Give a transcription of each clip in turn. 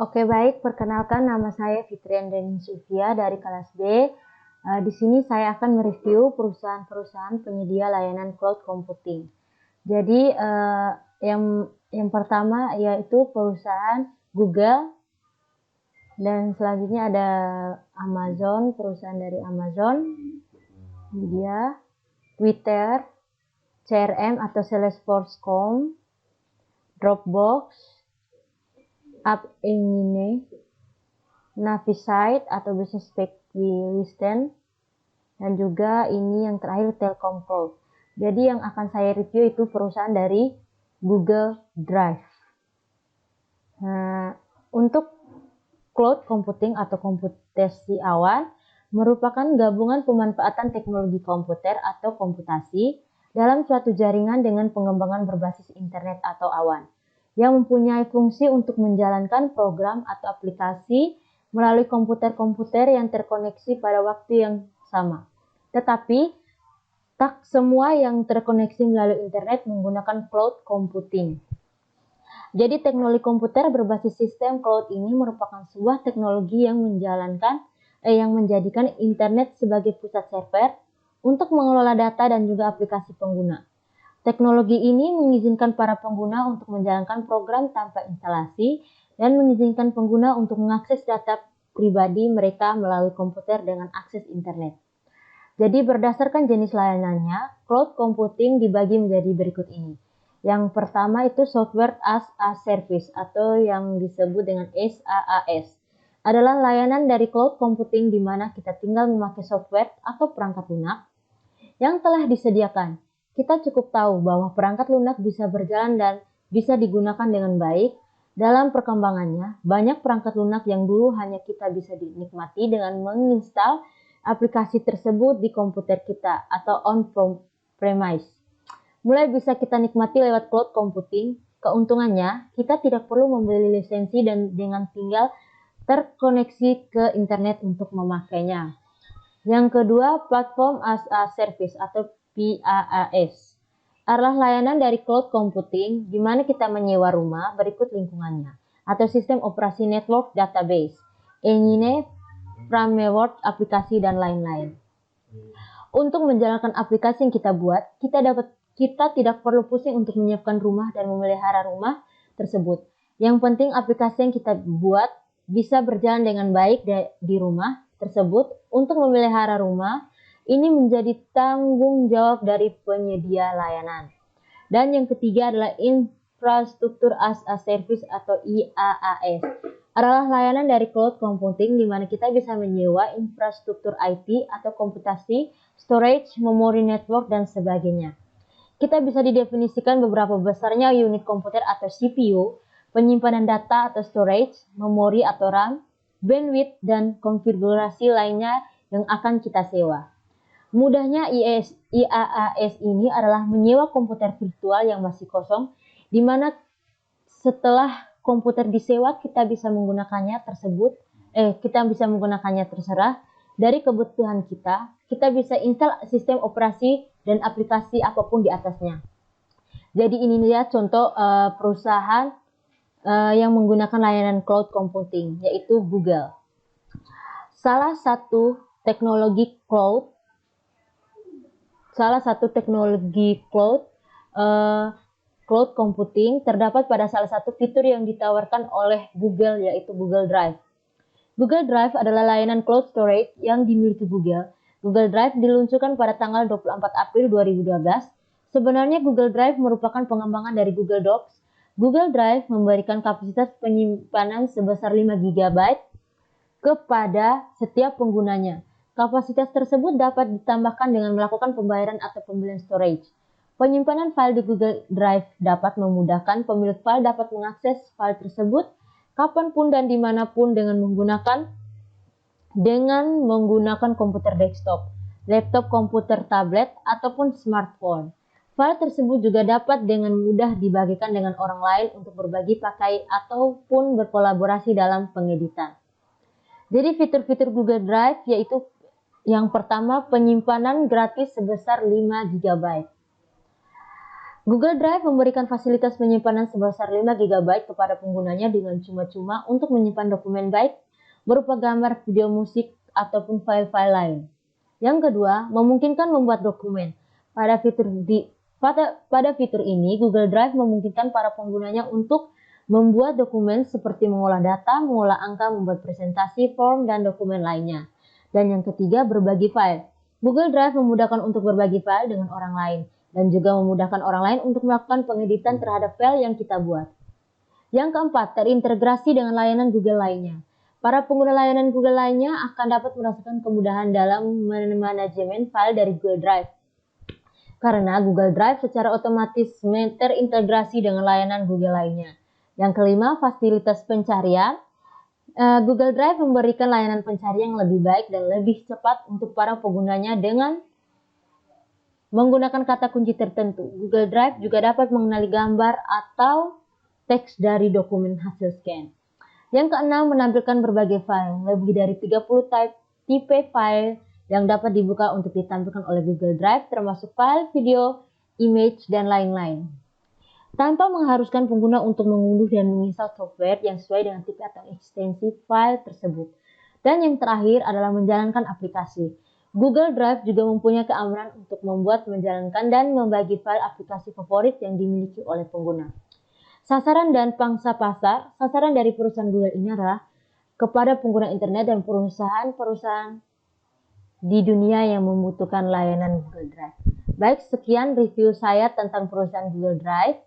Oke, baik. Perkenalkan, nama saya Fitrian Dening Sufia dari kelas B. Di sini saya akan mereview perusahaan-perusahaan penyedia layanan cloud computing. Jadi, yang pertama yaitu perusahaan Google, dan selanjutnya ada Amazon, perusahaan dari Amazon, media, Twitter, CRM atau Salesforce.com, Dropbox, AppEngine, Navisite atau Business Listen, dan juga ini yang terakhir Telkom Cloud. Jadi yang akan saya review itu perusahaan dari Google Drive. Nah, untuk cloud computing atau komputasi awan merupakan gabungan pemanfaatan teknologi komputer atau komputasi dalam suatu jaringan dengan pengembangan berbasis internet atau awan yang mempunyai fungsi untuk menjalankan program atau aplikasi melalui komputer-komputer yang terkoneksi pada waktu yang sama. Tetapi, tak semua yang terkoneksi melalui internet menggunakan cloud computing. Jadi, teknologi komputer berbasis sistem cloud ini merupakan sebuah teknologi yang menjadikan internet sebagai pusat server untuk mengelola data dan juga aplikasi pengguna. Teknologi ini mengizinkan para pengguna untuk menjalankan program tanpa instalasi dan mengizinkan pengguna untuk mengakses data pribadi mereka melalui komputer dengan akses internet. Jadi berdasarkan jenis layanannya, cloud computing dibagi menjadi berikut ini. Yang pertama itu Software as a Service atau yang disebut dengan SaaS. Adalah layanan dari cloud computing di mana kita tinggal memakai software atau perangkat lunak yang telah disediakan. Kita cukup tahu bahwa perangkat lunak bisa berjalan dan bisa digunakan dengan baik. Dalam perkembangannya, banyak perangkat lunak yang dulu hanya kita bisa dinikmati dengan menginstal aplikasi tersebut di komputer kita atau on-premise. Mulai bisa kita nikmati lewat cloud computing. Keuntungannya, kita tidak perlu membeli lisensi dan dengan tinggal terkoneksi ke internet untuk memakainya. Yang kedua, Platform as a Service atau PaaS adalah layanan dari cloud computing di mana kita menyewa rumah berikut lingkungannya atau sistem operasi network database, engine, framework, aplikasi, dan lain-lain. Untuk menjalankan aplikasi yang kita buat, kita tidak perlu pusing untuk menyiapkan rumah dan memelihara rumah tersebut. Yang penting aplikasi yang kita buat bisa berjalan dengan baik di rumah tersebut. Untuk memelihara rumah, ini menjadi tanggung jawab dari penyedia layanan. Dan yang ketiga adalah Infrastructure as a Service atau IaaS. Adalah layanan dari cloud computing di mana kita bisa menyewa infrastruktur IT atau komputasi, storage, memori network, dan sebagainya. Kita bisa didefinisikan beberapa besarnya unit komputer atau CPU, penyimpanan data atau storage, memori atau RAM, bandwidth, dan konfigurasi lainnya yang akan kita sewa. Mudahnya IaaS ini adalah menyewa komputer virtual yang masih kosong, di mana setelah komputer disewa kita bisa menggunakannya terserah dari kebutuhan kita. Kita bisa install sistem operasi dan aplikasi apapun di atasnya. Jadi ini dia contoh perusahaan yang menggunakan layanan cloud computing, yaitu Google. Salah satu teknologi cloud computing terdapat pada salah satu fitur yang ditawarkan oleh Google, yaitu Google Drive. Google Drive adalah layanan cloud storage yang dimiliki Google. Google Drive diluncurkan pada tanggal 24 April 2012. Sebenarnya Google Drive merupakan pengembangan dari Google Docs. Google Drive memberikan kapasitas penyimpanan sebesar 5 GB kepada setiap penggunanya. Kapasitas tersebut dapat ditambahkan dengan melakukan pembayaran atau pembelian storage. Penyimpanan file di Google Drive dapat memudahkan pemilik file dapat mengakses file tersebut kapanpun dan dimanapun dengan menggunakan komputer desktop, laptop, komputer tablet, ataupun smartphone. File tersebut juga dapat dengan mudah dibagikan dengan orang lain untuk berbagi pakai ataupun berkolaborasi dalam pengeditan. Jadi fitur-fitur Google Drive yaitu yang pertama, penyimpanan gratis sebesar 5 GB. Google Drive memberikan fasilitas penyimpanan sebesar 5 GB kepada penggunanya dengan cuma-cuma untuk menyimpan dokumen baik berupa gambar, video, musik, ataupun file-file lain. Yang kedua, memungkinkan membuat dokumen. Pada fitur ini, Google Drive memungkinkan para penggunanya untuk membuat dokumen seperti mengolah data, mengolah angka, membuat presentasi, form, dan dokumen lainnya. Dan yang ketiga, berbagi file. Google Drive memudahkan untuk berbagi file dengan orang lain, dan juga memudahkan orang lain untuk melakukan pengeditan terhadap file yang kita buat. Yang keempat, terintegrasi dengan layanan Google lainnya. Para pengguna layanan Google lainnya akan dapat merasakan kemudahan dalam manajemen file dari Google Drive. Karena Google Drive secara otomatis terintegrasi dengan layanan Google lainnya. Yang kelima, fasilitas pencarian. Google Drive memberikan layanan pencarian yang lebih baik dan lebih cepat untuk para penggunanya dengan menggunakan kata kunci tertentu. Google Drive juga dapat mengenali gambar atau teks dari dokumen hasil scan. Yang keenam, menampilkan berbagai file, lebih dari 30 tipe file yang dapat dibuka untuk ditampilkan oleh Google Drive, termasuk file, video, image, dan lain-lain. Tanpa mengharuskan pengguna untuk mengunduh dan menginstal software yang sesuai dengan tipe atau ekstensi file tersebut. Dan yang terakhir adalah menjalankan aplikasi. Google Drive juga mempunyai keamanan untuk membuat, menjalankan, dan membagi file aplikasi favorit yang dimiliki oleh pengguna. Sasaran dan pangsa pasar. Sasaran dari perusahaan Google ini adalah kepada pengguna internet dan perusahaan-perusahaan di dunia yang membutuhkan layanan Google Drive. Baik, sekian review saya tentang perusahaan Google Drive.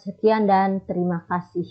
Sekian dan terima kasih.